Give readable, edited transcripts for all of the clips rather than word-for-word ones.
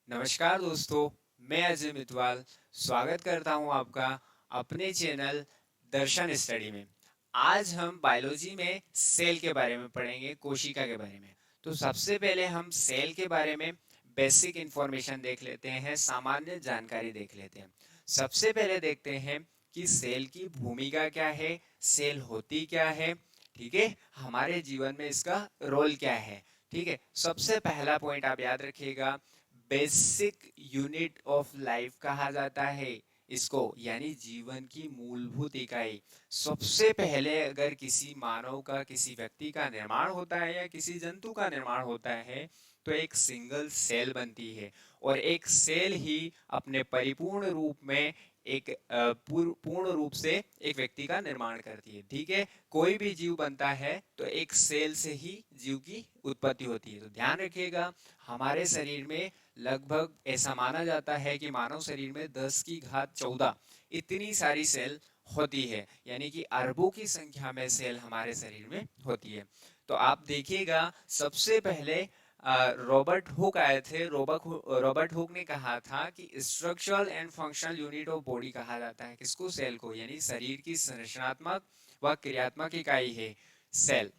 नमस्कार दोस्तों, मैं अजय मितवाल स्वागत करता हूं आपका अपने चैनल दर्शन स्टडी में। आज हम बायोलॉजी में सेल के बारे में पढ़ेंगे, कोशिका के बारे में। तो सबसे पहले हम सेल के बारे में बेसिक इंफॉर्मेशन देख लेते हैं, सामान्य जानकारी देख लेते हैं। सबसे पहले देखते हैं कि सेल की भूमिका क्या है, सेल होती क्या है, ठीक है, हमारे जीवन में इसका रोल क्या है। ठीक है, सबसे पहला पॉइंट आप याद रखिएगा, बेसिक यूनिट ऑफ लाइफ कहा जाता है इसको, यानी जीवन की मूलभूत इकाई। सबसे पहले अगर किसी मानव का, किसी व्यक्ति का निर्माण होता है या किसी जंतु का निर्माण होता है तो एक सिंगल सेल बनती है, और एक सेल ही अपने परिपूर्ण रूप में एक पूर्ण रूप से एक व्यक्ति का निर्माण करती है। ठीक है, कोई भी जीव बनता है तो एक सेल से ही जीव की उत्पत्ति होती है। तो ध्यान रखिएगा, हमारे शरीर में लगभग ऐसा माना जाता है कि मानव शरीर में 10 की घात 14 इतनी सारी सेल होती है, यानी कि अरबों की संख्या में सेल हमारे शरीर में होती है। तो आप देखिएगा, सबसे पहले रॉबर्ट हुक आए थे। रॉबर्ट हुक ने कहा था कि structural and functional unit of body कहा जाता है किसको, सेल को, यानी शरीर की संरचनात्मक व क्रियात्मक इकाई है सेल।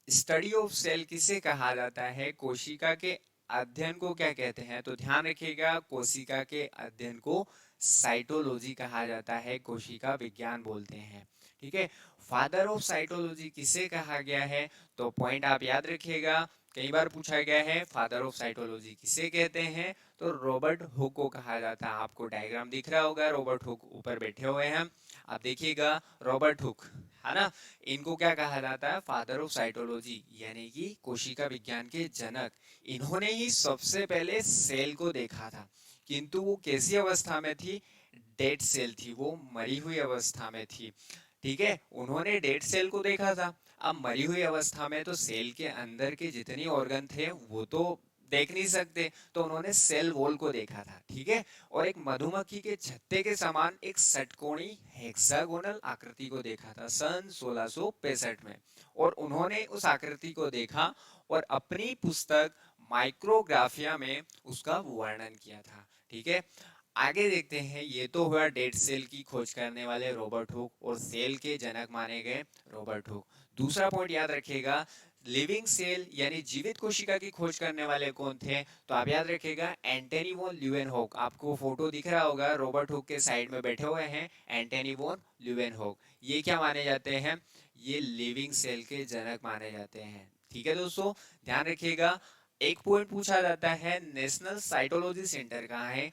स्टडी ऑफ सेल किसे कहा जाता है, कोशिका के अध्ययन को क्या कहते हैं, तो ध्यान रखिएगा, कोशिका के अध्ययन को साइटोलॉजी कहा जाता है, कोशिका विज्ञान बोलते हैं। ठीक है, फादर ऑफ साइटोलॉजी किसे कहा गया है, तो पॉइंट आप याद रखिएगा, कई बार पूछा गया है फादर ऑफ साइटोलॉजी किसे कहते हैं, तो रॉबर्ट हुक को कहा जाता है। आपको डायग्राम दिख रहा होगा, रॉबर्ट हुक ऊपर बैठे हुए हैं, आप देखिएगा, रॉबर्ट हुक, है ना। इनको क्या कहा जाता है, फादर ऑफ साइटोलॉजी, यानी कि कोशिका विज्ञान के जनक। इन्होंने ही सबसे पहले सेल को देखा था, किंतु वो कैसी अवस्था में थी, डेड सेल थी, वो मरी हुई अवस्था में थी। ठीक है, उन्होंने डेड सेल को देखा था। अब मरी हुई अवस्था में तो सेल के अंदर के जितने ऑर्गन थे वो तो देख नहीं सकते, तो उन्होंने सेल वॉल को देखा था। ठीक है, और एक मधुमक्खी के छत्ते के समान एक षटकोणी हेक्सागोनल आकृति को देखा था सन 1665 में, और उन्होंने उस आकृति को देखा और अपनी पुस्तक माइक्रोग्राफिया में उसका वर्णन किया था। ठीक है, आगे देखते हैं, ये तो हुआ डेड सेल की खोज करने वाले रॉबर्ट हुक और सेल के जनक माने गए रॉबर्ट हुक। दूसरा पॉइंट याद रखिएगा, लिविंग सेल यानी जीवित कोशिका की खोज करने वाले कौन थे, तो आप याद रखिएगा एंटनी वॉन ल्यूवेनहोक। आपको फोटो दिख रहा होगा, रॉबर्ट हुक के साइड में बैठे हुए हैं एंटनी वॉन ल्यूवेनहोक। ये क्या माने जाते हैं, ये लिविंग सेल के जनक माने जाते हैं। ठीक है दोस्तों, ध्यान रखिएगा। एक पॉइंट पूछा जाता है, नेशनल साइटोलॉजी सेंटर कहाँ है,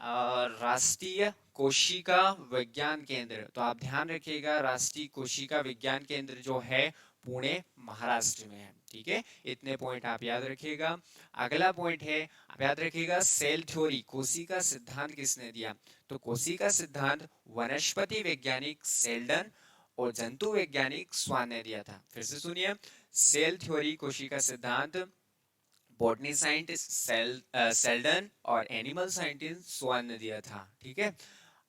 राष्ट्रीय कोशिका विज्ञान केंद्र। तो आप ध्यान रखिएगा, राष्ट्रीय कोशिका विज्ञान केंद्र जो है पुणे महाराष्ट्र में है। ठीक है, इतने पॉइंट आप याद रखिएगा। अगला पॉइंट है, आप याद रखिएगा, सेल थ्योरी, कोशिका सिद्धांत किसने दिया, तो कोशिका सिद्धांत वनस्पति वैज्ञानिक सेल्डन और जंतु वैज्ञानिक स्वान ने दिया था। फिर से सुनिए, सेल थ्योरी, कोशिका सिद्धांत बॉटनी साइंटिस्ट सेल्डन और एनिमल साइंटिस्ट स्वान ने दिया था। ठीक है,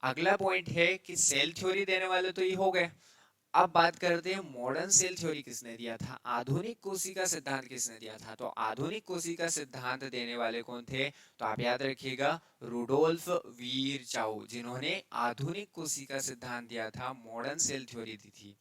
अगला पॉइंट है कि सेल थ्योरी देने वाले तो ये हो गए। अब बात करते हैं मॉडर्न सेल थ्योरी किसने दिया था, आधुनिक कोशिका सिद्धांत किसने दिया था, तो आधुनिक कोशिका सिद्धांत देने वाले कौन थे, तो आप याद रखिएगा, रुडोल्फ वीरचाउ, जिन्होंने आधुनिक कोशिका सिद्धांत दिया था, मॉडर्न सेल थ्योरी दी थी।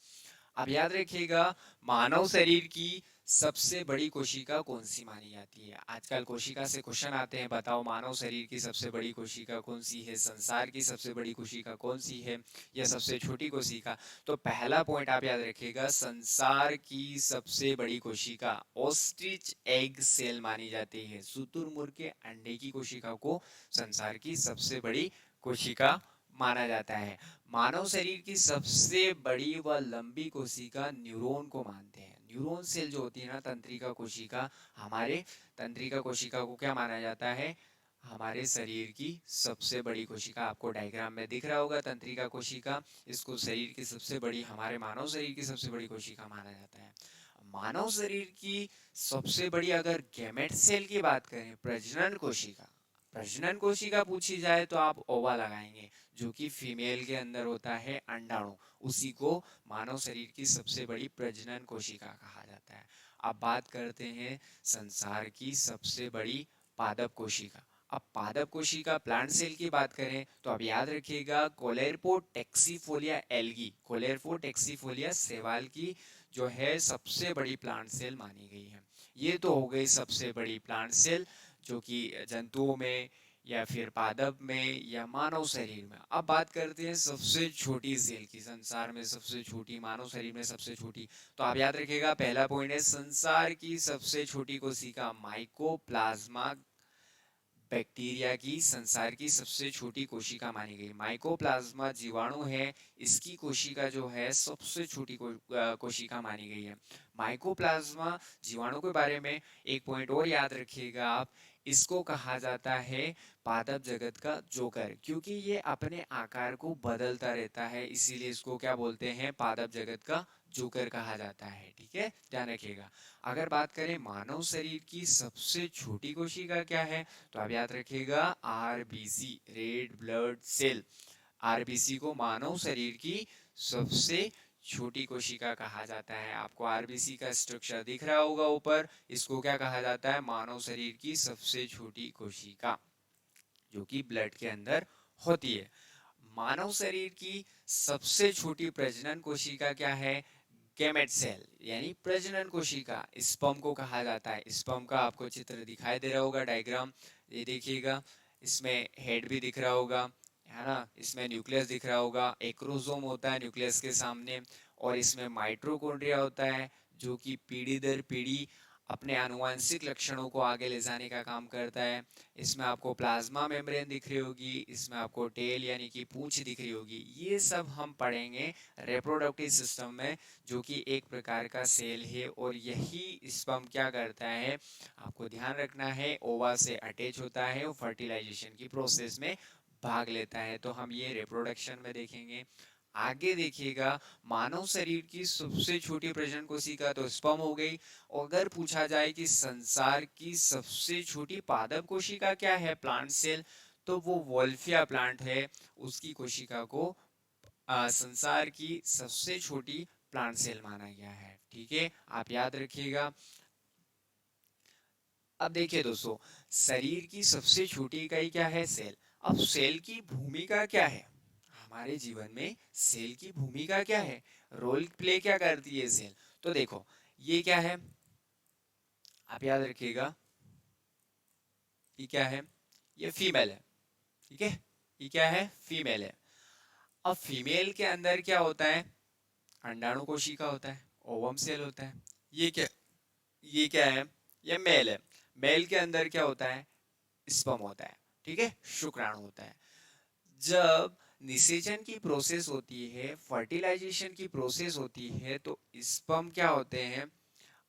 अब याद रखिएगा, मानव शरीर की सबसे बड़ी कोशिका कौन सी मानी जाती है, आजकल कोशिका से क्वेश्चन आते हैं, बताओ मानव शरीर की सबसे बड़ी कोशिका कौन सी है, संसार की सबसे बड़ी कोशिका कौन सी है, या सबसे छोटी कोशिका। तो पहला पॉइंट आप याद रखिएगा, संसार की सबसे बड़ी कोशिका ऑस्ट्रिच एग सेल मानी जाती है, शुतुरमुर्ग के अंडे की कोशिका को संसार की सबसे बड़ी कोशिका माना जाता है। मानव शरीर की सबसे बड़ी व लंबी कोशिका न्यूरॉन को मानते हैं। न्यूरॉन सेल जो होती है ना, तंत्रिका कोशिका, हमारे तंत्रिका कोशिका को क्या माना जाता है, हमारे शरीर की सबसे बड़ी कोशिका। आपको डायग्राम में दिख रहा होगा तंत्रिका कोशिका, इसको शरीर की सबसे बड़ी, हमारे मानव शरीर की सबसे बड़ी कोशिका माना जाता है। मानव शरीर की सबसे बड़ी अगर गैमेट सेल की बात करें, प्रजनन कोशिका, प्रजनन कोशिका पूछी जाए तो आप ओवा लगाएंगे, जो कि फीमेल के अंदर होता है अंडाणु, उसी को मानव शरीर की सबसे बड़ी प्रजनन कोशिका कहा जाता है। अब बात करते हैं संसार की सबसे बड़ी पादप कोशिका। अब पादप कोशिका प्लांट सेल की बात करें तो अब याद रखिएगा कोलेरपोटेक्सीफोलिया एल्गी, कोलेरपोटेक्सीफोलिया शैवाल की जो है सबसे बड़ी प्लांट सेल मानी गई है। ये तो हो गई सबसे बड़ी प्लांट सेल जो कि जंतुओं में या फिर पादप में या मानव शरीर में। अब बात करते हैं सबसे छोटी सेल की, संसार में सबसे छोटी, मानव शरीर में सबसे छोटी। तो आप याद रखिएगा पहला पॉइंट है संसार की सबसे छोटी कोशिका माइकोप्लाज्मा बैक्टीरिया की संसार की सबसे छोटी कोशिका मानी गई। माइकोप्लाज्मा जीवाणु है, इसकी कोशिका जो है सबसे छोटी कोशिका मानी गई है। माइकोप्लाज्मा जीवाणु के बारे में एक पॉइंट और याद रखिएगा आप, इसको कहा जाता है पादप जगत का जोकर, क्योंकि ये अपने आकार को बदलता रहता है, इसीलिए इसको क्या बोलते हैं, पादप जगत का जोकर कहा जाता है। ठीक है, ध्यान रखिएगा। अगर बात करें मानव शरीर की सबसे छोटी कोशिका क्या है, तो आप याद रखिएगा RBC, red blood cell. RBC को मानव शरीर की सबसे छोटी कोशिका कहा जाता है। आपको आरबीसी का स्ट्रक्चर दिख रहा होगा ऊपर, इसको क्या कहा जाता है, मानव शरीर की सबसे छोटी कोशिका, जो कि ब्लड के अंदर होती है। मानव शरीर की सबसे छोटी प्रजनन कोशिका क्या है, गैमेट सेल, यानी प्रजनन कोशिका, स्पर्म को कहा जाता है। स्पर्म का आपको चित्र दिखाई दे रहा होगा, डायग्राम, ये देखिएगा, इसमें हेड भी दिख रहा होगा, है ना, इसमें न्यूक्लियस दिख रहा होगा, एक क्रोमोसोम होता है न्यूक्लियस के सामने, और इसमें माइटोकॉन्ड्रिया होता है जो कि पीढ़ी दर पीढ़ी अपने आनुवंशिक लक्षणों को आगे ले जाने का काम करता है। इसमें आपको प्लाज्मा मेम्ब्रेन दिख रही होगी, इसमें आपको टेल यानी कि पूंछ दिख रही होगी। ये सब हम पढ़ेंगे रिप्रोडक्टिव सिस्टम में, जो कि एक प्रकार का सेल है, और यही स्पर्म क्या करता है, आपको ध्यान रखना है, ओवा से अटैच होता है और फर्टिलाइजेशन की प्रोसेस में भाग लेता है। तो हम ये रिप्रोडक्शन में देखेंगे। आगे देखिएगा, मानव शरीर की सबसे छोटी प्रजनन कोशिका तो स्पर्म हो गई। अगर पूछा जाए कि संसार की सबसे छोटी पादप कोशिका क्या है, प्लांट सेल, तो वो वोल्फिया प्लांट है, उसकी कोशिका को संसार की सबसे छोटी प्लांट सेल माना गया है। ठीक है, आप याद रखिएगा। अब देखिए दोस्तों, शरीर की सबसे छोटी इकाई क्या है, सेल। अब सेल की भूमिका क्या है हमारे जीवन में, सेल की भूमिका क्या है, रोल प्ले क्या करती है सेल। तो देखो, ये क्या है, आप याद रखिएगा, ये क्या है, ये फीमेल है। ठीक है, ये क्या है, फीमेल है। अब फीमेल के अंदर क्या होता है, अंडाणु कोशिका होता है, ओवम सेल होता है। ये क्या, ये क्या है, ये मेल है। मेल के अंदर क्या होता है, स्पर्म होता है। ठीक है, शुक्राणु होता है। जब निषेचन की प्रोसेस होती है, फर्टिलाइजेशन की प्रोसेस होती है, तो स्पर्म क्या होते हैं,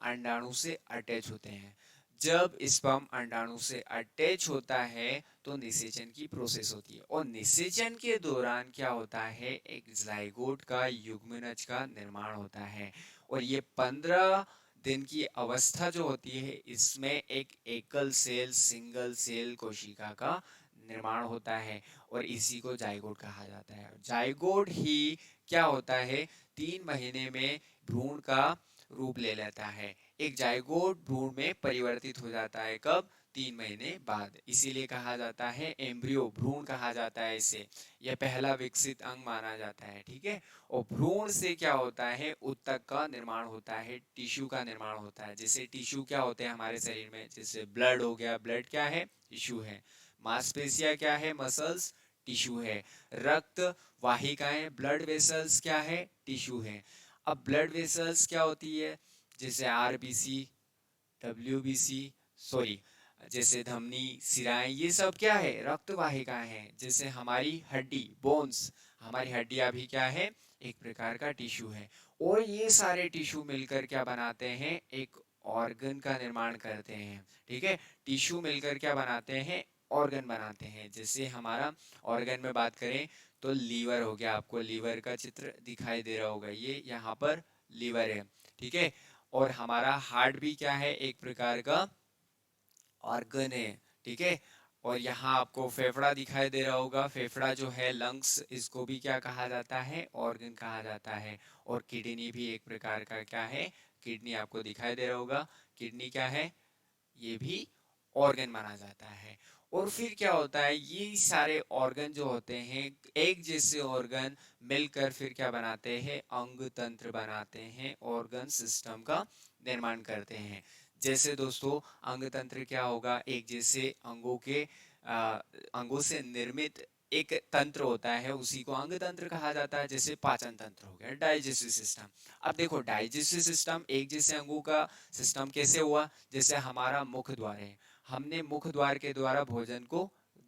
अंडाणु से अटैच होते हैं। जब स्पर्म अंडाणु से अटैच होता है तो निषेचन की प्रोसेस होती है, और निषेचन के दौरान क्या होता है, एक जाइगोट का, युग्मनज का निर्माण होता है। और ये 15 दिन की अवस्था जो होती है, इसमें एक एकल सेल, सिंगल सेल कोशिका का निर्माण होता है, और इसी को जाइगोट कहा जाता है। जाइगोट ही क्या होता है, 3 महीने में भ्रूण का रूप ले लेता है। एक जाइगोट भ्रूण में परिवर्तित हो जाता है, कब, 3 महीने बाद। इसीलिए कहा जाता है एम्ब्रियो, भ्रूण कहा जाता है इसे। यह पहला विकसित अंग माना जाता है। ठीक है, और भ्रूण से क्या होता है, उत्तक का निर्माण होता है, टिश्यू का निर्माण होता है। जैसे टिश्यू क्या होते हैं हमारे शरीर में, जैसे ब्लड हो गया, ब्लड क्या है, टिश्यू है। मांसपेशियां क्या है, मसल्स, टिश्यू है। रक्त वाहिकाएं, ब्लड वेसल्स क्या है, टिश्यू है। अब ब्लड वेसल्स क्या होती है, जैसे आरबीसी, डब्ल्यूबीसी, सॉरी, जैसे धमनी, सिराएं, ये सब क्या है, रक्त वाहिकाएं हैं। जैसे हमारी हड्डी, बोन्स, हमारी हड्डियां भी क्या है, एक प्रकार का टिश्यू है। और ये सारे टिश्यू मिलकर क्या बनाते हैं, एक ऑर्गन का निर्माण करते हैं। ठीक है, टिश्यू मिलकर क्या बनाते हैं, ऑर्गन बनाते हैं। जैसे हमारा ऑर्गन में बात करें तो लीवर हो गया, आपको लीवर का चित्र दिखाई दे रहा होगा, ये यहाँ पर लीवर है। ठीक है, और हमारा हार्ट भी क्या है, एक प्रकार का ऑर्गन है। ठीक है, और यहाँ आपको फेफड़ा दिखाई दे रहा होगा, फेफड़ा जो है, लंग्स, इसको भी क्या कहा जाता है, ऑर्गन कहा जाता है। और किडनी भी एक प्रकार का क्या है, किडनी आपको दिखाई दे रहा होगा, किडनी क्या है, ये भी ऑर्गन माना जाता है। और फिर क्या होता है, ये सारे ऑर्गन जो होते हैं, एक जैसे ऑर्गन मिलकर फिर क्या बनाते हैं, अंग तंत्र बनाते हैं, ऑर्गन सिस्टम का निर्माण करते हैं। जैसे दोस्तों अंग तंत्र क्या होगा, एक जैसे अंगों के अंगों से निर्मित एक तंत्र होता है, उसी को अंग तंत्र कहा जाता है। जैसे पाचन तंत्र हो गया, डाइजेस्टिव सिस्टम। अब देखो डाइजेस्टिव सिस्टम एक जैसे अंगों का सिस्टम कैसे हुआ, जैसे हमारा मुख द्वार है, हमने मुख द्वार के द्वारा भोजन को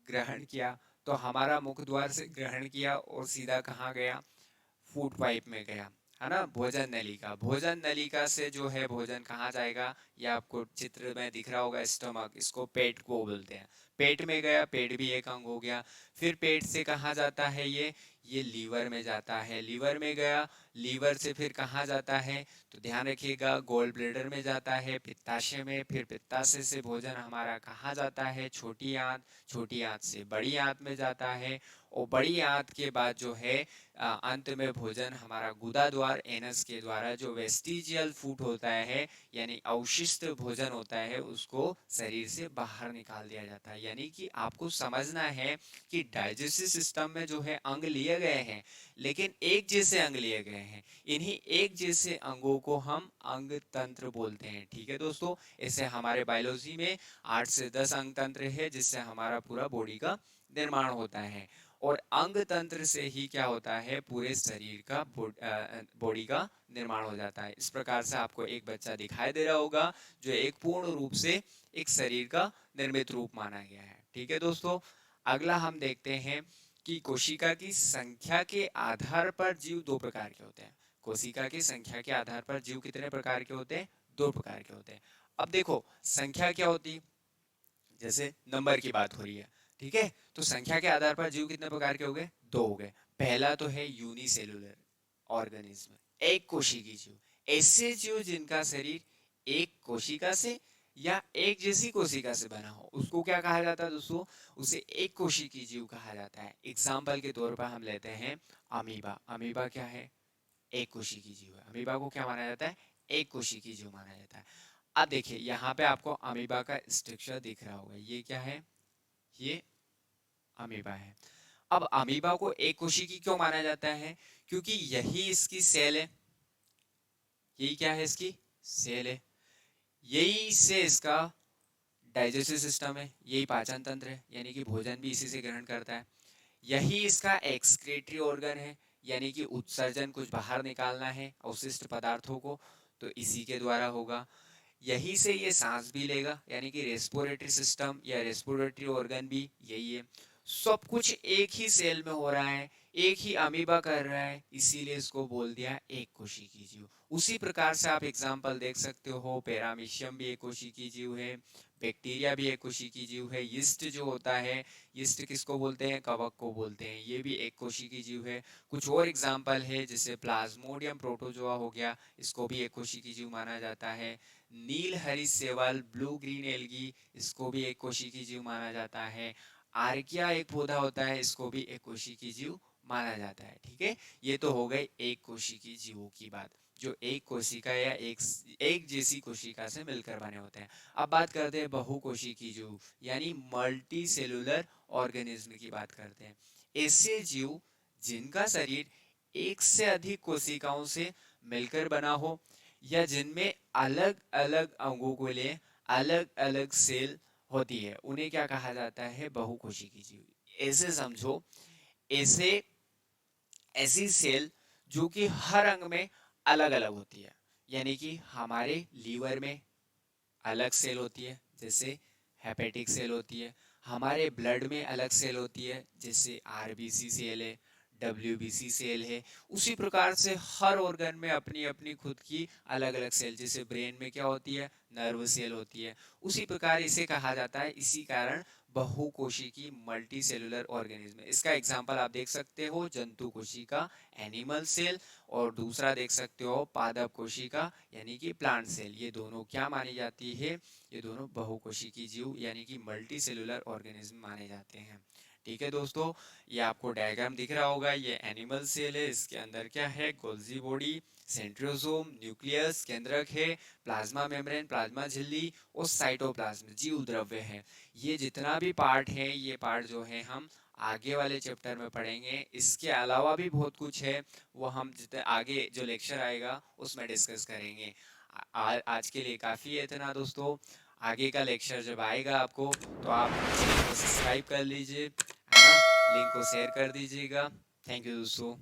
ग्रहण किया, तो हमारा मुख द्वार से ग्रहण किया और सीधा कहाँ गया, फूड पाइप में गया, है ना, भोजन नलिका। भोजन नलिका से जो है भोजन कहाँ जाएगा, ये आपको चित्र में दिख रहा होगा, स्टमक, इसको पेट को बोलते हैं। पेट में गया, पेट भी एक अंग हो गया। फिर पेट से कहाँ जाता है, ये लीवर में जाता है, लीवर में गया, लीवर से फिर कहाँ जाता है, तो ध्यान रखिएगा गोल ब्लेडर में जाता है, पित्ताशय में। फिर पित्ताशय से भोजन हमारा कहाँ जाता है, छोटी आंत, छोटी आंत से बड़ी आंत में जाता है, और बड़ी आंत के बाद जो है अंत में भोजन हमारा गुदा द्वार, एनस के द्वारा, जो वेस्टिजियल फूड होता है यानी अवशिष्ट भोजन होता है, उसको शरीर से बाहर निकाल दिया जाता है। यानी कि आपको समझना है कि डाइजेस्टिव सिस्टम में जो है अंग लिए गए हैं, लेकिन एक जैसे अंग लिए गए हैं, इन्हीं एक जैसे अंगों को हम अंग तंत्र बोलते हैं। ठीक है दोस्तों, ऐसे हमारे बायोलॉजी में 8 से 10 अंग तंत्र है, जिससे हमारा पूरा बॉडी का निर्माण होता है। और अंग तंत्र से ही क्या होता है, पूरे शरीर का बॉडी का निर्माण हो जाता है। इस प्रकार से आपको एक बच्चा दिखाई दे रहा होगा, जो एक पूर्ण रूप से एक शरीर का निर्मित रूप माना गया है। ठीक है दोस्तों, अगला हम देखते हैं कि कोशिका की संख्या के आधार पर जीव दो प्रकार के होते हैं। कोशिका की संख्या के आधार पर जीव कितने प्रकार के होते हैं, दो प्रकार के होते हैं। अब देखो संख्या क्या होती है, जैसे नंबर की बात हो रही है, ठीक है, तो संख्या के आधार पर जीव कितने प्रकार के हो गए, दो हो गए। पहला तो है यूनिसेलुलर ऑर्गेनिज्म, एक कोशिकी जीव, ऐसे जीव जिनका शरीर एक कोशिका से या एक जैसी कोशिका से बना हो, उसको क्या कहा जाता है दोस्तों, उसे एक कोशिकी जीव कहा जाता है। एग्जाम्पल के तौर पर हम लेते हैं अमीबा। अमीबा क्या है, एक कोशिकी जीव है। अमीबा को क्या माना जाता है, एक कोशिकी जीव माना जाता है। अब देखिए यहाँ पे आपको अमीबा का स्ट्रक्चर दिख रहा होगा, ये क्या है, ये अमीबा है। अब अमीबा को एक कोशिकी क्यों माना जाता है, क्योंकि यही इसकी सेल है, यही क्या है, इसकी सेल है, यही से इसका डाइजेस्टिव सिस्टम है, यही पाचन तंत्र है, यानी कि भोजन भी इसी से ग्रहण करता है। यही इसका एक्सक्रीटरी ऑर्गन है, यानी कि उत्सर्जन, कुछ बाहर निकालना है अवशिष्ट पदार्थों को, तो इसी के द्वारा होगा। यही से ये सांस भी लेगा, यानी कि रेस्पिरेटरी सिस्टम या रेस्पिरेटरी ऑर्गन भी यही है। सब कुछ एक ही सेल में हो रहा है, एक ही अमीबा कर रहा है, इसीलिए इसको बोल दिया एक कोशिकीय जीव। उसी प्रकार से आप एग्जाम्पल देख सकते हो, पैरामीशियम भी एक कोशिकीय जीव है, बैक्टीरिया भी एक कोशिकीय जीव है, यीस्ट जो होता है, यीस्ट किसको बोलते हैं, कवक को बोलते हैं, ये भी एक कोशिकीय जीव है। कुछ और एग्जाम्पल है, जैसे प्लाज्मोडियम प्रोटोजोआ हो गया, इसको भी एक कोशिकीय जीव माना जाता है। नील हरी सेवाल, ब्लू ग्रीन एल्गी, इसको भी एक कोशिकीय जीव माना जाता है। आर्किया एक पौधा होता है, इसको भी एक कोशिकीय जीव माना जाता है। ठीक है, ये तो हो गई एक कोशिकीय जीवों की बात, जो एक कोशिका या एक जैसी कोशिका से मिलकर बने होते हैं। अब बात करते हैं बहुकोशिकीय जीव, यानी मल्टी सेलुलर ऑर्गेनिज्म की बात करते हैं। ऐसे जीव जिनका शरीर एक से अधिक कोशिकाओं से मिलकर बना हो, या जिनमें अलग अलग अंगों को लिए अलग अलग सेल होती है, उन्हें क्या कहा जाता है, बहुकोशिकीय जीव। ऐसे समझो, ऐसे ऐसी सेल जो कि हर अंग में अलग अलग होती है, यानी कि हमारे लीवर में अलग सेल होती है, जैसे हेपेटिक सेल होती है, हमारे ब्लड में अलग सेल होती है, जैसे आरबीसी सेल है, डब्ल्यूबीसी सेल है। उसी प्रकार से हर ऑर्गन में अपनी अपनी खुद की अलग अलग सेल, जैसे ब्रेन में क्या होती है, नर्व सेल होती है, उसी प्रकार इसे कहा जाता है। इसी कारण बहुकोशिकी मल्टी सेलुलर ऑर्गेनिज्म। इसका एग्जाम्पल आप देख सकते हो, जंतु कोशिका, एनिमल सेल, और दूसरा देख सकते हो पादप कोशिका, यानी कि प्लांट सेल। ये दोनों क्या मानी जाती है, ये दोनों बहुकोशिकीय जीव यानी कि मल्टी सेलुलर ऑर्गेनिज्म माने जाते हैं। ठीक है दोस्तों, ये आपको डायग्राम दिख रहा होगा, ये एनिमल सेल है, इसके अंदर क्या है, गोल्जी बॉडी, सेंट्रोसोम, न्यूक्लियस केंद्रक है, प्लाज्मा मेम्ब्रेन प्लाज्मा झिल्ली और साइटोप्लाज्म जीव द्रव्य है। ये जितना भी पार्ट है, ये पार्ट जो है हम आगे वाले चैप्टर में पढ़ेंगे। इसके अलावा भी बहुत कुछ है, वो हम जितने आगे जो लेक्चर आएगा उसमें डिस्कस करेंगे। आज के लिए काफ़ी है इतना दोस्तों। आगे का लेक्चर जब आएगा आपको तो आप चैनल को सब्सक्राइब कर लीजिए, है ना, लिंक को शेयर कर दीजिएगा। थैंक यू दोस्तों।